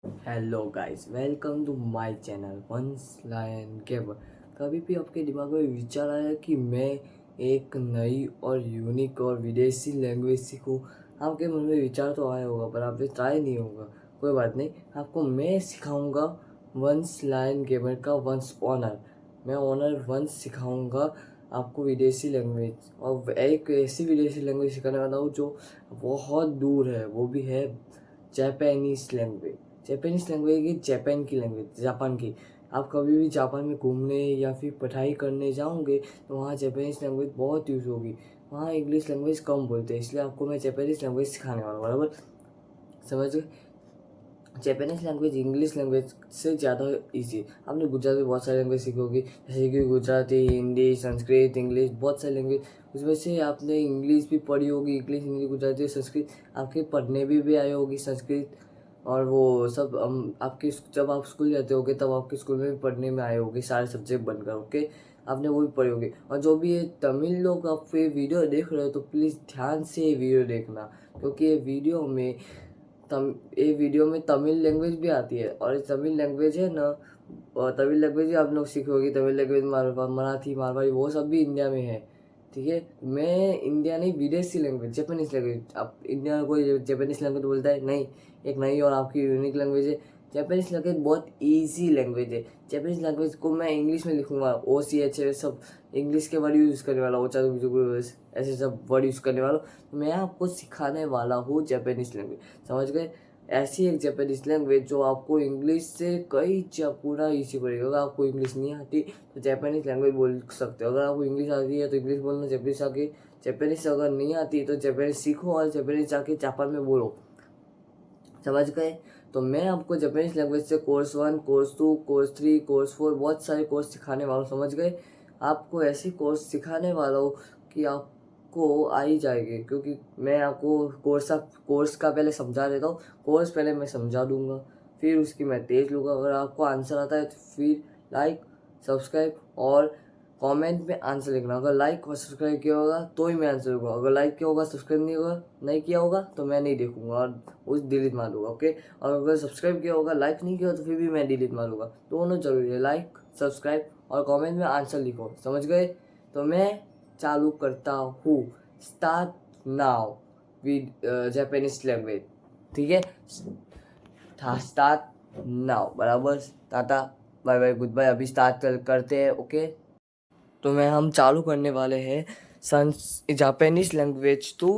Hello guys, welcome to my channel once lion gamer. कभी भी आपके दिमाग में विचार आया कि मैं एक नई और यूनिक और विदेशी लैंग्वेज सीखूं? आपके मन में विचार तो आया होगा पर आपने ट्राई नहीं होगा। कोई बात नहीं, आपको मैं सिखाऊंगा वंस लायन गेमर का वंस ऑनर। मैं ऑनर वंस सिखाऊंगा आपको विदेशी लैंग्वेज, और एक ऐसी विदेशी लैंग्वेज सिखाने वाला हूँ जो बहुत दूर है, वो भी है जापानीज लैंग्वेज। जापानीज लैंग्वेज की जापान की लैंग्वेज, जापान की। आप कभी भी जापान में घूमने या फिर पढ़ाई करने जाओगे तो वहाँ जापानीज लैंग्वेज बहुत यूज़ होगी। वहाँ इंग्लिश लैंग्वेज कम बोलते हैं, इसलिए आपको मैं जापानीज लैंग्वेज सिखाने वाला हूँ, बराबर? समझ गए? जापानीज लैंग्वेज इंग्लिश लैंग्वेज से ज़्यादा इजी है। आपने गुजराती में बहुत सारी लैंग्वेज सीखी होगी, जैसे कि गुजराती, हिंदी, संस्कृत, इंग्लिश, बहुत सारी लैंग्वेज। उसमें से आपने इंग्लिश भी पढ़ी होगी, इंग्लिश, हिंदी, गुजराती, संस्कृत आपके पढ़ने भी आई होगी संस्कृत। और वो सब आपके जब आप स्कूल जाते होगे तब आपके स्कूल में भी पढ़ने में आए होगे, सारे सब्जेक्ट बनकर। ओके, आपने वो भी पढ़े होगे। और जो भी ये तमिल लोग आप ये वीडियो देख रहे हो तो प्लीज़ ध्यान से ये वीडियो देखना, क्योंकि ये वीडियो में तमिल लैंग्वेज भी आती है। और ये तमिल लैंग्वेज है ना, तमिल लैंग्वेज भी आप लोग सीखोगे। तमिल लैंग्वेज, मराठी, मारवाड़ी, वो सब भी इंडिया में है। ठीक है, मैं इंडिया नहीं, विदेशी लैंग्वेज, जापानीज लैंग्वेज। आप इंडिया में कोई जापानीज लैंग्वेज बोलता है? नहीं, एक नई और आपकी यूनिक लैंग्वेज है। जापानीज लैंग्वेज बहुत इजी लैंग्वेज है। जापानीज लैंग्वेज को मैं इंग्लिश में लिखूंगा, OCH सब इंग्लिश के वर्ड यूज़ करने वाला, ओचा ऐसे सब वर्ड यूज़ करने वाला। मैं आपको सिखाने वाला हूँ जापानीज लैंग्वेज, समझ गए? ऐसी एक जापानीज लैंग्वेज जो आपको इंग्लिश से पूरा इजी पड़ेगा। अगर आपको इंग्लिश नहीं आती तो जापानीज लैंग्वेज बोल सकते हो। अगर आपको इंग्लिश आती है तो इंग्लिश बोलना, जापानीज आके जापानीज अगर नहीं आती तो जापानीज सीखो और जापानीज जाके जापान में बोलो, समझ गए? तो मैं आपको जापानीज लैंग्वेज से कोर्स 1, कोर्स 2, कोर्स 3, कोर्स 4 बहुत सारे कोर्स सिखाने वाला हूँ, समझ गए? आपको ऐसी कोर्स सिखाने वाला हूँ कि आपको आ ही जाएगी, क्योंकि मैं आपको कोर्स का पहले समझा देता हूँ। कोर्स पहले मैं समझा दूंगा, फिर उसकी मैं तेज लूँगा। अगर आपको आंसर आता है तो फिर लाइक, सब्सक्राइब और कमेंट में आंसर लिखना। अगर लाइक और सब्सक्राइब किया होगा तो ही मैं आंसर दूंगा। अगर लाइक किया होगा, सब्सक्राइब नहीं किया होगा तो मैं नहीं देखूंगा और उस डिलीट मार दूंगा। ओके, और अगर सब्सक्राइब किया होगा, लाइक नहीं किया तो फिर भी मैं डिलीट मारूंगा। दोनों जरूरी है, लाइक, सब्सक्राइब और कमेंट में आंसर लिखो, समझ गए? तो मैं चालू करता हूँ। Start now with Japanese language. ठीक है, स्टार्ट नाउ, बराबर? Tata, bye bye, goodbye. अभी करते हैं। ओके, तो हम चालू करने वाले हैं जापानीज लैंग्वेज टू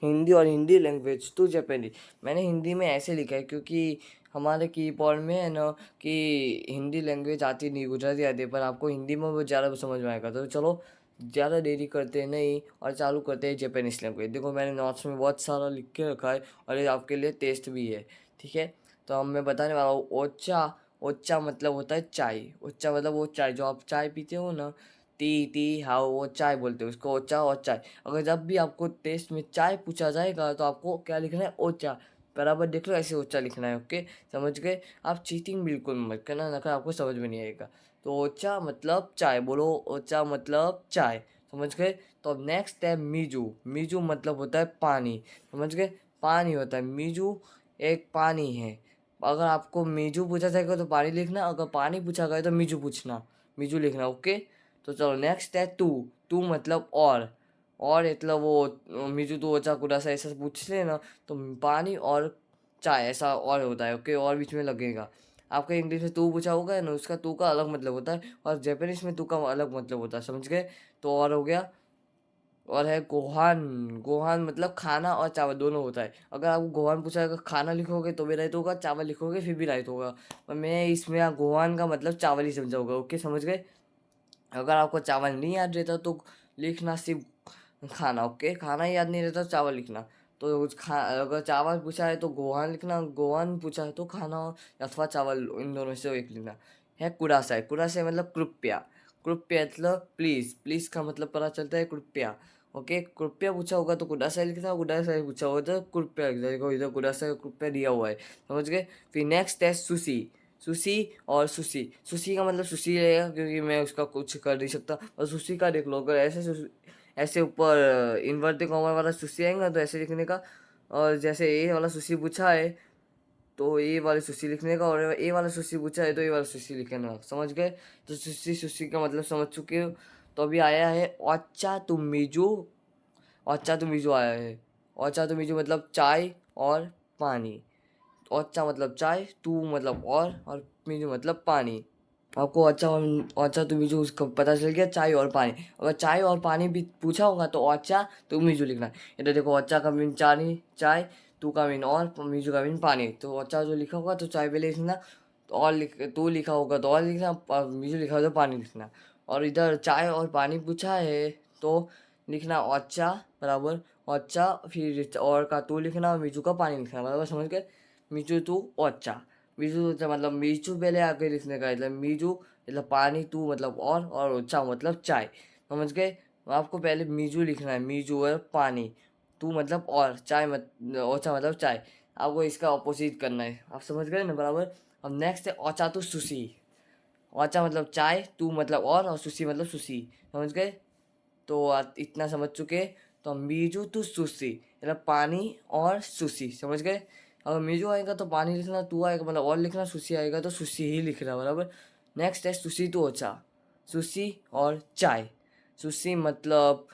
हिंदी और हिंदी लैंग्वेज टू जापानीज। मैंने हिंदी में ऐसे लिखा है क्योंकि हमारे कीबोर्ड में है ना कि हिंदी लैंग्वेज आती नहीं, गुजराती आती है, पर आपको हिंदी में वो ज़्यादा समझ में आएगा। तो चलो, ज़्यादा देरी करते नहीं और चालू करते हैं जापानीज लैंग्वेज। देखो, मैंने नोट्स में बहुत सारा लिख के रखा है और ये आपके लिए टेस्ट भी है। ठीक है, तो अब मैं बताने वाला हूँ। ओचा। ओचा मतलब होता है चाय। ओचा मतलब वो चाय जो आप चाय पीते हो ना, टी टी, हाँ, वो चाय बोलते हैं उसको, ओचा और चाय। अगर जब भी आपको टेस्ट में चाय पूछा जाएगा तो आपको क्या लिखना है? ओचा। बराबर, देख लो, ऐसे ओचा लिखना है। ओके, समझ गए? आप चीटिंग बिल्कुल मत करना, ना आपको समझ में नहीं आएगा। तो ओचा मतलब चाय, बोलो ओचा मतलब चाय, समझ गए? तो अब नेक्स्ट है मीजू। मीजू मतलब होता है पानी, समझ गए? पानी होता है मीजू, एक पानी है। अगर आपको मीजू पूछा जाएगा तो पानी लिखना, अगर पानी पूछा गया तो मीजू पूछना, मीजू लिखना। ओके, तो चलो नेक्स्ट है टू। टू मतलब और मतलब वो मीजू तो ओचा कुडासा ऐसा पूछ लेना तो पानी और चाय ऐसा और होता है। ओके, और बीच में लगेगा। आपका इंग्लिश में तू पूछा होगा ना, उसका तू का अलग मतलब होता है और जापानीज में तू का अलग मतलब होता है, समझ गए? तो और हो गया। और है गोहान। गोहान मतलब खाना और चावल दोनों होता है। अगर आपको गोहान पूछा जाएगा, खाना लिखोगे तो भी राइट होगा, चावल लिखोगे फिर भी राइट होगा। और मैं इसमें गोहान का मतलब चावल ही समझाऊंगा। ओके, समझ गए? अगर आपको चावल नहीं याद रहता तो लिखना सिर्फ खाना। ओके, खाना याद नहीं रहता तो चावल लिखना। तो अगर चावल पूछा है तो गोहान लिखना, गोहान पूछा है तो खाना अथवा चावल, इन दोनों से एक लिखना। है कुडासाई। कुडासाई मतलब कृपया। कृपया मतलब प्लीज़। प्लीज़ का मतलब पता चलता है कृपया। ओके, कृपया पूछा होगा तो कुडासाई लिखना, कुडासाई पूछा होगा तो कृपया लिखना। देखो, इधर कुडासाई कृपया दिया हुआ है, समझ गए? फिर नेक्स्ट है सुशी। सुशी और सुशी। सुशी का मतलब सुशी रहेगा क्योंकि मैं उसका कुछ कर नहीं सकता। और सुशी का देख लो, अगर ऐसे ऊपर इन्वर्टेड कॉमा वाला सुशी आएगा तो ऐसे लिखने का। और जैसे ये वाला सुशी पूछा है तो ए वाली सुशी लिखने का, और ए वाला सुशी पूछा है तो ए वाला सुशी लिखने का, समझ गए। तो सुशी सुशी का मतलब समझ चुके हो। तो अभी आया है ओचा तुमिजू। ओचा तुमिजू आया है। ओचा तुमिजू मतलब चाय और पानी। ओचा मतलब चाय, तू मतलब और मीजू मतलब पानी। आपको ओचा तुमिजू उसका पता चल गया, चाय और पानी। अगर चाय और पानी भी पूछा होगा तो ओचा तुमिजू लिखना है। इधर देखो, ओचा का मीन चाय चाय, तू का मीन और, मीजू का मीन पानी। तो ओचा जो लिखा होगा तो चाय पहले लिखना, तो और तू लिखा होगा तो और लिखना, और मीजू लिखा होगा तो पानी लिखना। और इधर चाय और पानी पूछा है तो लिखना ओचा बराबर ओचा, फिर और का तू लिखना और मीजू का पानी लिखना, बराबर समझ गए। मीजू तू ओचा। मीजू तो मतलब मीजू पहले आगे लिखने का, मतलब मीजू मतलब पानी, तू मतलब और ओचा मतलब चाय, समझ गए। आपको पहले मीजू लिखना है, मीजू है पानी, तू मतलब और, चाय मत ओचा मतलब चाय। आपको इसका ऑपोजिट करना है, आप समझ गए ना बराबर। अब नेक्स्ट है ओचा तो सुशी। ओचा मतलब चाय, तू मतलब और सुशी मतलब सुशी, समझ गए। तो इतना समझ चुके। तो मीजू टू सुशी मतलब पानी और सुशी, समझ गए। अगर मीजू आएगा तो पानी लिखना, तू आएगा मतलब और लिखना, सुशी आएगा तो सुशी ही लिखना, बराबर। नेक्स्ट है सुशी टू ओचा। सुशी और चाय। सुशी मतलब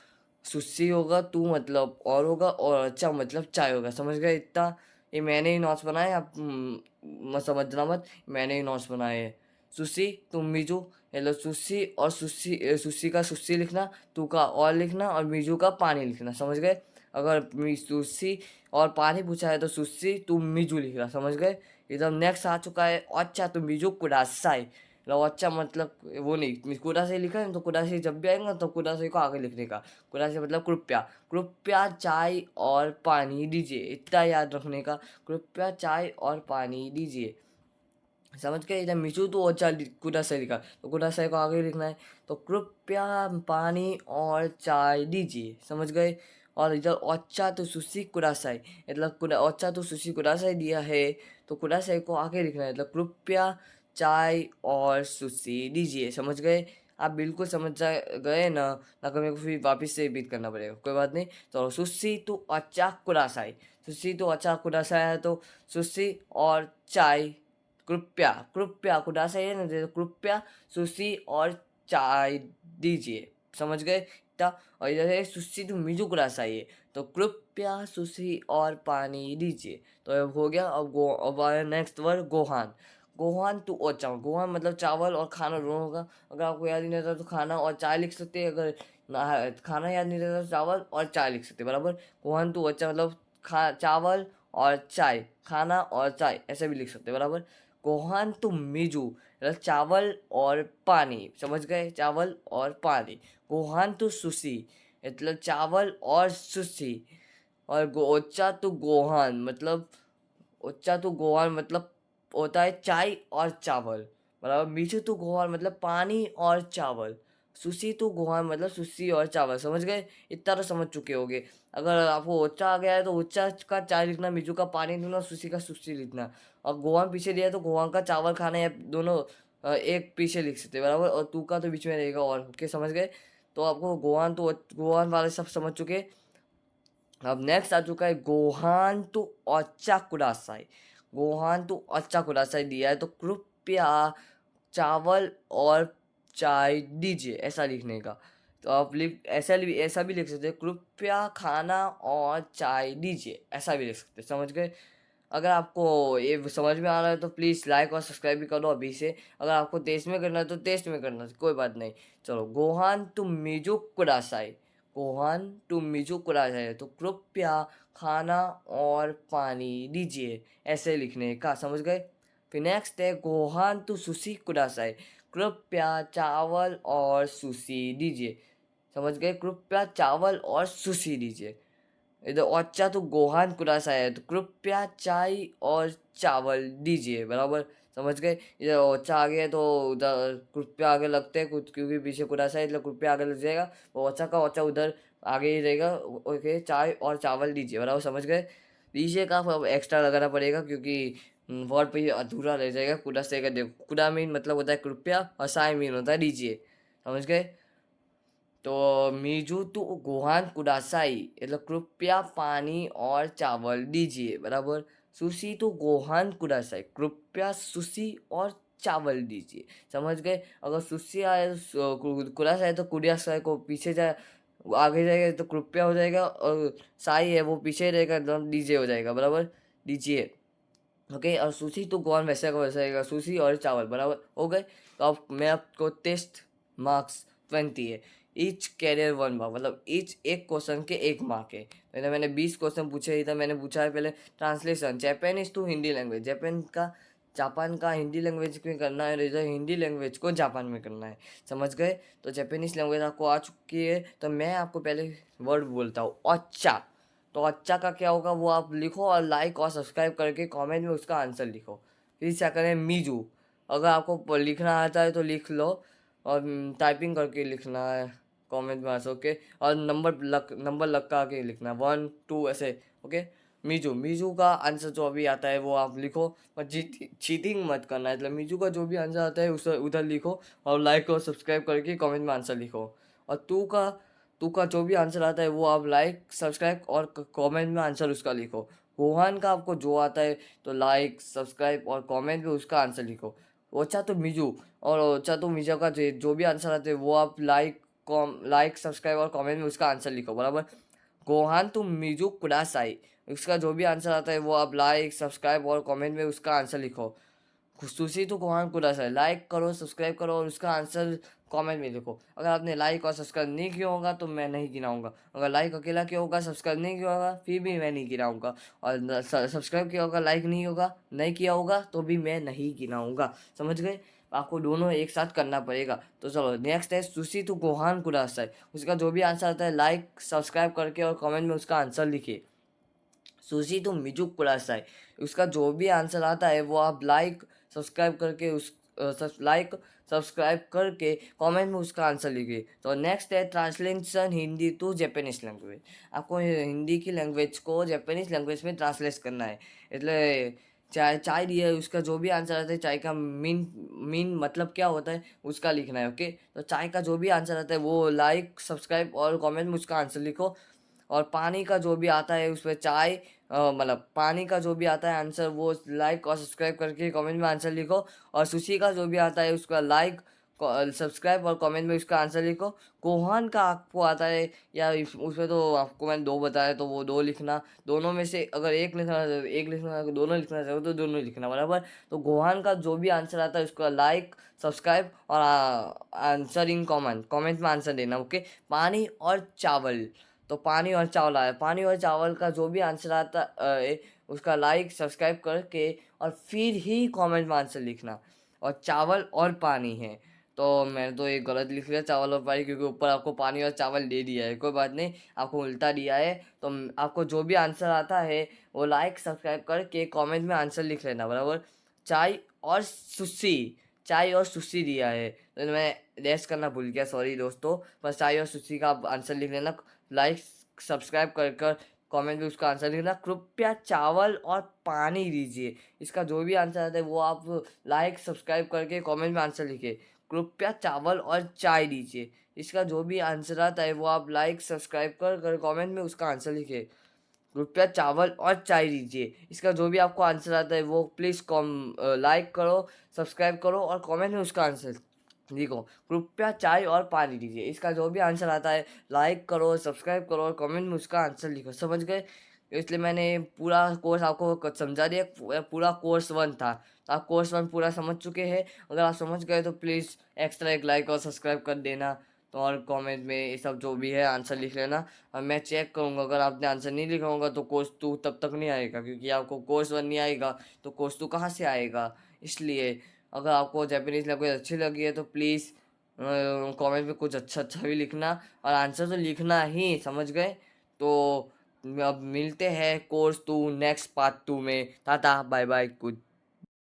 सुशी होगा, तू मतलब और होगा, और अच्छा मतलब चाय होगा, समझ गए इतना। ये मैंने ही नोट्स बनाए, आप मत समझना मत, मैंने ही नोट्स बनाए हैं। सुशी तुम मीजू, मतलब सुशी और सुशी का सुशी लिखना, तू का और लिखना, और मीजू का पानी लिखना, समझ गए। अगर सुशी और पानी पूछा है तो सुशी तुम मीजू लिखना, समझ गए। एकदम नेक्स्ट आ चुका है अच्छा तुम मीजू कुडासाई। मतलब अच्छा मतलब वो नहीं, कुडासाई लिखा है तो कुडासाई जब भी आएगा तो कुडासाई को आगे लिखने का। कुडासाई मतलब कृपया, कृपया चाय और पानी दीजिए, इतना याद रखने का। कृपया चाय और पानी दीजिए, समझ गए। इधर मिचू तो अच्छा कुडासाई लिखा, तो कुडासाई को आगे लिखना है। तो कृपया पानी और चाय दीजिए, समझ गए। और इधर ओचा तो सुशी कुडासाई, मतलब ओचा तो सुशी कुडासाई दिया है, तो कुडासाई को आगे लिखना है, मतलब कृपया चाय और सुशी दीजिए, समझ गए। आप बिल्कुल समझ गए ना। ना मेरे को फिर वापस से रिपीट करना पड़ेगा, कोई बात नहीं। तो सुशी तो अच्छा कुडासाई। सुशी तो अच्छा कुडासाई है तो सुशी और चाय, कृपया कृपया कुडासा है ना, जैसे कृपया सुशी और चाय दीजिए, समझ गए इतना। और इधर है सुशी तो मीजू कुडासा है, तो कृपया सुशी और पानी दीजिए। तो अब हो गया। अब आया नेक्स्ट वर्ड गोहान। गोहान टू ओचा। गोहान मतलब चावल और खाना दोनों होगा। अगर आपको याद नहीं रहता तो खाना और चाय लिख सकते हैं, अगर ना खाना याद नहीं रहता तो चावल और चाय लिख सकते हैं, बराबर। गोहान टू ओचा मतलब चावल और चाय, खाना और चाय ऐसे भी लिख सकते हैं, बराबर। गोहान टू मीजू मतलब चावल और पानी, समझ गए, चावल और पानी। गोहान टू सुशी मतलब चावल और सुशी। और ओचा टू गोहान मतलब, ओचा टू गोहान मतलब होता है चाय और चावल, बराबर। मीठू टू गोहान मतलब पानी और चावल। सुशी टू गोहान मतलब सुशी और चावल, समझ गए। इतना तो समझ चुके होगे। अगर आपको ओचा आ गया है तो ओचा का चाय लिखना, मीठू का पानी लिखना, सुशी का सुशी लिखना। और गोहान पीछे दिया है तो गोहान का चावल खाना, या दोनों एक पीछे लिख सकते हैं, बराबर। और तू का तो बीच में रहेगा, और ओके समझ गए। तो आपको गोहान तो गोहान वाले सब समझ चुके। अब नेक्स्ट आ चुका है गोहान टू अच्छा कुडासाई। गोहान टू अच्छा कुडासाई दिया है तो कृपया चावल और चाय दीजिए, ऐसा लिखने का। तो आप ऐसा भी लिख सकते हैं, कृपया खाना और चाय दीजिए, ऐसा भी लिख सकते हैं, समझ गए। अगर आपको ये समझ में आ रहा है तो प्लीज़ लाइक और सब्सक्राइब भी करो अभी से। अगर आपको टेस्ट में करना है तो टेस्ट में करना, कोई बात नहीं। चलो, गोहान टू मिजू कुडासाई। गोहान टू मिजू कुडासाई तो कृपया खाना और पानी दीजिए, ऐसे लिखने का, समझ गए। फिर नेक्स्ट है गोहान टू सुशी कुडासाई। कृपया चावल और सुशी दीजिए, समझ गए। कृपया चावल और सुशी दीजिए। इधर अच्छा तो गोहान कुडासाई है तो कृपया चाय और चावल दीजिए, बराबर, समझ गए। इधर ओचा आ गया तो उधर कृपया आगे लगते हैं कुछ, क्योंकि पीछे कुडासाई इसलिए कृपया आगे लग जाएगा। वो ओचा का ओचा उधर आगे ही रहेगा। ओके, चाय और चावल दीजिए, बराबर, समझ गए। पीछे का एक्स्ट्रा लगाना पड़ेगा क्योंकि वर्ड पे अधूरा रह जाएगा। कुडासाई का देखो, कुडा मीन मतलब होता है कृपया, और साई मीन होता है दीजिए, समझ गए। तो मीजू टू गोहान कुडासाई मतलब कृपया पानी और चावल दीजिए, बराबर। सुशी तो गोहान कुडासाई, कृपया सुशी और चावल दीजिए। समझ गए? अगर सुशी आए कुडासाई तो कुडियासाई को पीछे जाए, आगे जाएगा तो कृपया हो जाएगा, और साई है वो पीछे रहेगा, एकदम डीजे हो जाएगा, बराबर? दीजिए। ओके, और सुशी तो गोहान वैसे का वैसा रहेगा, सुशी और चावल, बराबर हो गए। तो अब मैं आपको टेस्ट मार्क्स 20 है, ईच कैरियर 1 मार्क, मतलब ईच एक क्वेश्चन के 1 मार्क है। मैंने 20 क्वेश्चन पूछे, इधर मैंने पूछा है पहले translation Japanese to Hindi language, Japan का हिंदी लैंग्वेज में करना है, इधर हिंदी लैंग्वेज को जापान में करना है। समझ गए? तो जापानीज लैंग्वेज आपको आ चुकी है, तो मैं आपको पहले वर्ड बोलता हूँ, अच्छा। तो अच्छा का क्या होगा वो आप लिखो, और लाइक और सब्सक्राइब करके कमेंट में उसका आंसर लिखो। फिर क्या करें, मीजू। अगर आपको लिखना आता है तो लिख लो, और टाइपिंग करके लिखना है कमेंट में आंसर, ओके। और नंबर लगा के लिखना, 1 2 ऐसे, ओके। मीजू, मीजू का आंसर जो अभी आता है वो आप लिखो, पर चीटिंग मत करना है, मतलब मीजू का जो भी आंसर आता है उसे उधर लिखो, और लाइक और सब्सक्राइब करके कमेंट में आंसर लिखो। और तू का जो भी आंसर आता है वो आप लाइक सब्सक्राइब और कमेंट में आंसर उसका लिखो। गोहान का आपको जो आता है तो लाइक सब्सक्राइब और कमेंट में उसका आंसर लिखो। ओचा तो मिजू, और ओचा तो मिजू का जो भी आंसर आता है वो आप लाइक सब्सक्राइब और कमेंट में उसका आंसर लिखो, बराबर? गोहान तो मिजू कुडासाई, उसका जो भी आंसर आता है वो आप लाइक सब्सक्राइब और कमेंट में उसका आंसर लिखो। खुशूसी तो कौन कुरासा है, लाइक करो सब्सक्राइब करो और उसका आंसर कमेंट में लिखो। अगर आपने लाइक और सब्सक्राइब नहीं किया होगा तो मैं नहीं गिनाऊंगा, अगर लाइक अकेला किया होगा सब्सक्राइब नहीं किया होगा फिर भी मैं नहीं गिनाऊंगा, और सब्सक्राइब किया होगा लाइक नहीं किया होगा तो भी मैं नहीं गिनाऊंगा। समझ गए? आपको दोनों एक साथ करना पड़ेगा। तो चलो नेक्स्ट है सुशी तो गोहान कुरासा है, उसका जो भी आंसर आता है लाइक सब्सक्राइब करके और कमेंट में उसका आंसर लिखिए। सुशी तो मिजुक कुरासाई, उसका जो भी आंसर आता है वो आप लाइक सब्सक्राइब करके कमेंट में उसका आंसर लिखिए। तो नेक्स्ट है translation Hindi to Japanese language, आपको हिंदी की लैंग्वेज को जापानीज लैंग्वेज में ट्रांसलेट करना है। એટલે चाय चाय दिया है, उसका जो भी आंसर आता है चाय का मीन मतलब क्या होता है उसका लिखना है, ओके। तो चाय का जो भी आंसर आता है वो लाइक सब्सक्राइब और कमेंट में उसका आंसर लिखो। और पानी का जो भी आता है उस पर चाय मतलब पानी का जो भी आता है आंसर वो लाइक और सब्सक्राइब करके कमेंट में आंसर लिखो। और सुशी का जो भी आता है उसका लाइक सब्सक्राइब और कमेंट में उसका आंसर लिखो। कोहान का आपको आता है या उसमें तो आपको मैंने 2 बताया तो वो 2 लिखना, दोनों में से अगर एक लिखना दोनों लिखना चाहो तो दोनों लिखना, बराबर? तो गोहान का जो भी आंसर आता है उसका लाइक सब्सक्राइब और आंसर इन कमेंट में आंसर देना, ओके। पानी और चावल, तो पानी और चावल आया, पानी और चावल का जो भी आंसर आता उसका लाइक सब्सक्राइब करके और फिर ही कमेंट में आंसर लिखना। और चावल और पानी है, तो मैंने तो ये गलत लिख लिया चावल और पानी, क्योंकि ऊपर आपको पानी और चावल दे दिया है, कोई बात नहीं, आपको उल्टा दिया है। तो आपको जो भी आंसर आता है वो लाइक सब्सक्राइब करके कमेंट में आंसर लिख लेना, बराबर? चाय और सुशी, चाय और सुशी दिया है तो मैं रेस करना भूल गया, सॉरी दोस्तों। पर चाय और सुशी का आप आंसर लिख लेना, लाइक सब्सक्राइब कर कमेंट में उसका आंसर लिखना। कृपया चावल और पानी दीजिए, इसका जो भी आंसर आता है वो आप लाइक सब्सक्राइब करके कमेंट में आंसर लिखिए। कृपया चावल और चाय दीजिए, इसका जो भी आंसर आता है वो आप लाइक सब्सक्राइब कर कमेंट में उसका आंसर लिखिए। कृपया चावल और चाय दीजिए, इसका जो भी आपको आंसर आता है वो प्लीज़ लाइक करो सब्सक्राइब करो और कमेंट में उसका आंसर लिखो। कृपया चाय और पानी दीजिए, इसका जो भी आंसर आता है लाइक करो सब्सक्राइब करो और कमेंट में उसका आंसर लिखो। समझ गए? इसलिए मैंने पूरा कोर्स आपको समझा दिया, पूरा कोर्स 1 था, तो आप कोर्स 1 पूरा समझ चुके हैं। अगर आप समझ गए तो प्लीज़ एक्स्ट्रा एक लाइक और सब्सक्राइब कर देना, तो और कमेंट में ये सब जो भी है आंसर लिख लेना। और मैं चेक करूँगा, अगर आपने आंसर नहीं लिखा होगा तो कोर्स 2 तब तक नहीं आएगा, क्योंकि आपको कोर्स 1 नहीं आएगा तो कोर्स 2 कहाँ से आएगा। इसलिए अगर आपको जापानीज़ लैंग्वेज अच्छी लगी है तो प्लीज़ कमेंट में कुछ अच्छा अच्छा भी लिखना, और आंसर तो लिखना ही, समझ गए? तो अब मिलते हैं कोर्स 2 नेक्स्ट पार्ट 2 में। Tata bye bye good.